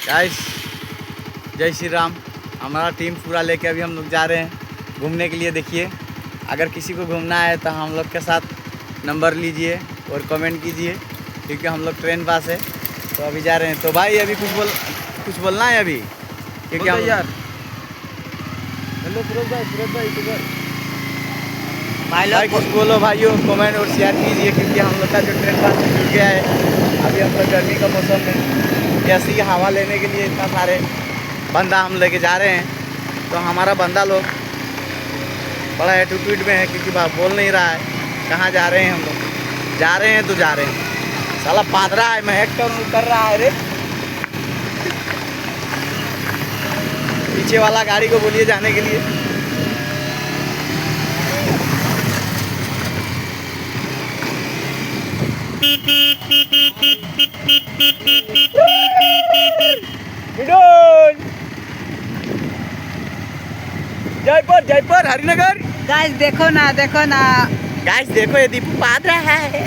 Guys जय श्री राम। हमारा team पूरा लेके अभी हम लोग जा रहे हैं घूमने के लिए। देखिए, अगर किसी को घूमना है तो हम लोग के साथ नंबर लीजिए और कमेंट कीजिए, क्योंकि हम लोग ट्रेन पास है तो अभी जा रहे हैं। तो भाई अभी कुछ बोलना है अभी, क्योंकि हम यार हेलो सूरज भाई भाई कुछ बोलो भाइयों, कमेंट और शेयर कीजिए, क्योंकि हम लोग का जो ट्रेन पास छूट गया है। अभी हम लोग गर्मी का मौसम में जैसे कि हवा लेने के लिए इतना सारे बंदा हम लेके जा रहे हैं, तो हमारा बंदा लोग बड़ा एटीट्यूड में है, क्योंकि बोल नहीं रहा है कहाँ जा रहे हैं। हम लोग जा रहे हैं तो जा रहे हैं। साला पादरा है, महक कर रहा है रे। पीछे वाला गाड़ी को बोलिए जाने के लिए। जयपुर हरिनगर। गाइस देखो ना गाइस देखो, ये दीपू पादरा है।